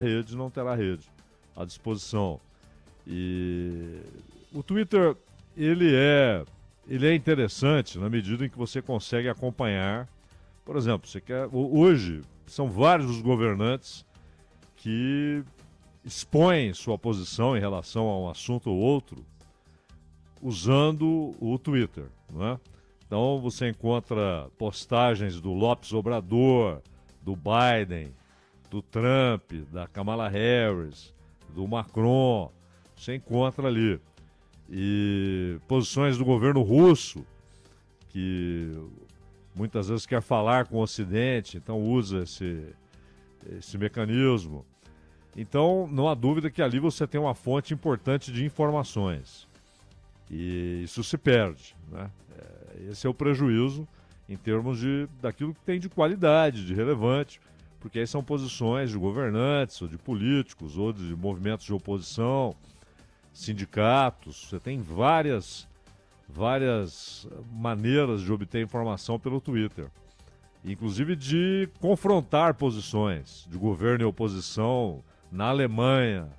rede, não terá rede à disposição. E o Twitter, ele é interessante na medida em que você consegue acompanhar. Por exemplo, hoje são vários os governantes que expõem sua posição em relação a um assunto ou outro usando o Twitter, não é? Então você encontra postagens do Lopes Obrador, do Biden, do Trump, da Kamala Harris, do Macron, você encontra ali. E posições do governo russo, que muitas vezes quer falar com o Ocidente, então usa esse mecanismo. Então, não há dúvida que ali você tem uma fonte importante de informações. E isso se perde, né? Esse é o prejuízo em termos daquilo que tem de qualidade, de relevante, porque aí são posições de governantes, ou de políticos, ou de movimentos de oposição, sindicatos. Você tem várias maneiras de obter informação pelo Twitter, inclusive de confrontar posições de governo e oposição na Alemanha,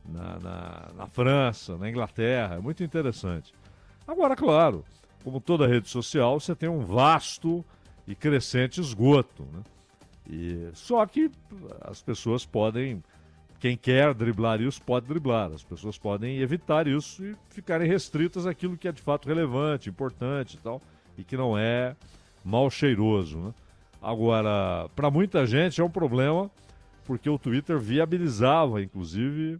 na França, na Inglaterra. É muito interessante. Agora, claro, como toda rede social, você tem um vasto e crescente esgoto, né? Só que as pessoas podem, quem quer driblar isso, pode driblar. As pessoas podem evitar isso e ficarem restritas àquilo que é de fato relevante, importante e tal, e que não é mal cheiroso, né? Agora, para muita gente é um problema, porque o Twitter viabilizava, inclusive,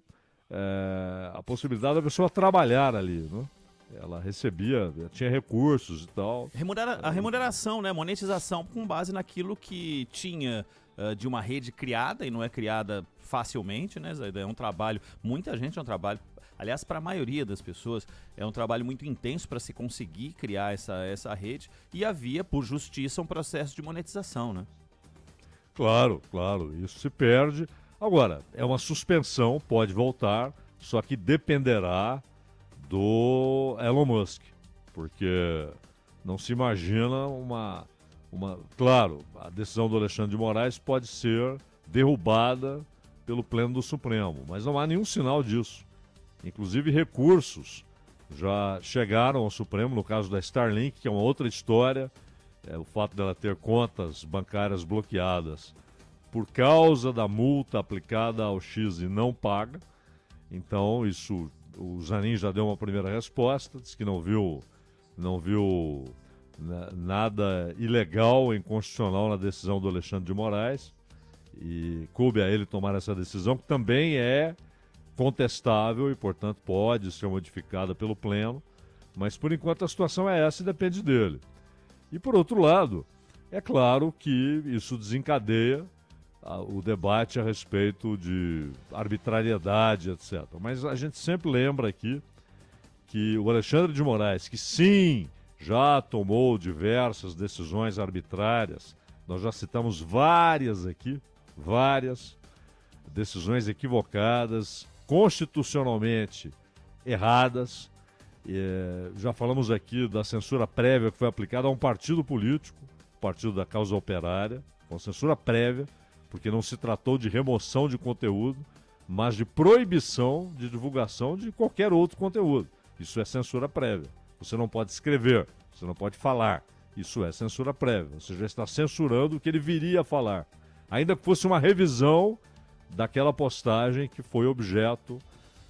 a possibilidade da pessoa trabalhar ali, né? Ela tinha recursos e tal. A remuneração, né? Monetização com base naquilo que tinha de uma rede criada, e não é criada facilmente, né? É um trabalho, muita gente é um trabalho, aliás, para a maioria das pessoas, é um trabalho muito intenso para se conseguir criar essa rede, e havia, por justiça, um processo de monetização, né? Claro, isso se perde. Agora, é uma suspensão, pode voltar, só que dependerá do Elon Musk, porque não se imagina Claro, a decisão do Alexandre de Moraes pode ser derrubada pelo Pleno do Supremo, mas não há nenhum sinal disso. Inclusive recursos já chegaram ao Supremo, no caso da Starlink, que é uma outra história, o fato dela ter contas bancárias bloqueadas por causa da multa aplicada ao X e não paga. Então isso, o Zanin já deu uma primeira resposta, disse que não viu nada ilegal, inconstitucional na decisão do Alexandre de Moraes, e coube a ele tomar essa decisão, que também é contestável e, portanto, pode ser modificada pelo Pleno, mas por enquanto a situação é essa e depende dele. E por outro lado, é claro que isso desencadeia o debate a respeito de arbitrariedade, etc. Mas a gente sempre lembra aqui que o Alexandre de Moraes, que sim, já tomou diversas decisões arbitrárias, nós já citamos várias aqui, várias decisões equivocadas, constitucionalmente erradas. Já falamos aqui da censura prévia que foi aplicada a um partido político, o Partido da Causa Operária, com censura prévia, porque não se tratou de remoção de conteúdo, mas de proibição de divulgação de qualquer outro conteúdo. Isso é censura prévia. Você não pode escrever, você não pode falar. Isso é censura prévia. Você já está censurando o que ele viria a falar. Ainda que fosse uma revisão daquela postagem que foi objeto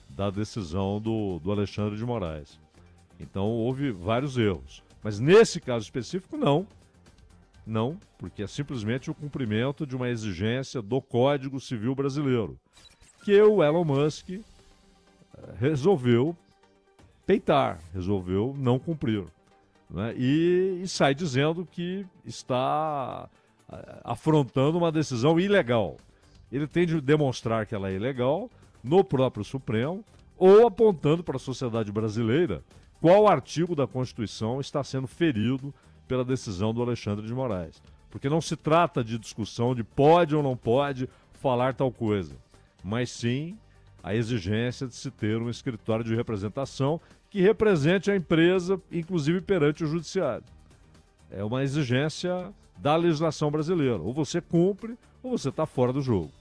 da decisão do Alexandre de Moraes. Então houve vários erros. Mas nesse caso específico, não. Não, porque é simplesmente o cumprimento de uma exigência do Código Civil Brasileiro, que o Elon Musk resolveu peitar, resolveu não cumprir, né? E sai dizendo que está afrontando uma decisão ilegal. Ele tem de demonstrar que ela é ilegal no próprio Supremo ou apontando para a sociedade brasileira qual artigo da Constituição está sendo ferido pela decisão do Alexandre de Moraes. Porque não se trata de discussão de pode ou não pode falar tal coisa, mas sim a exigência de se ter um escritório de representação que represente a empresa, inclusive perante o judiciário. É uma exigência da legislação brasileira. Ou você cumpre, ou você está fora do jogo.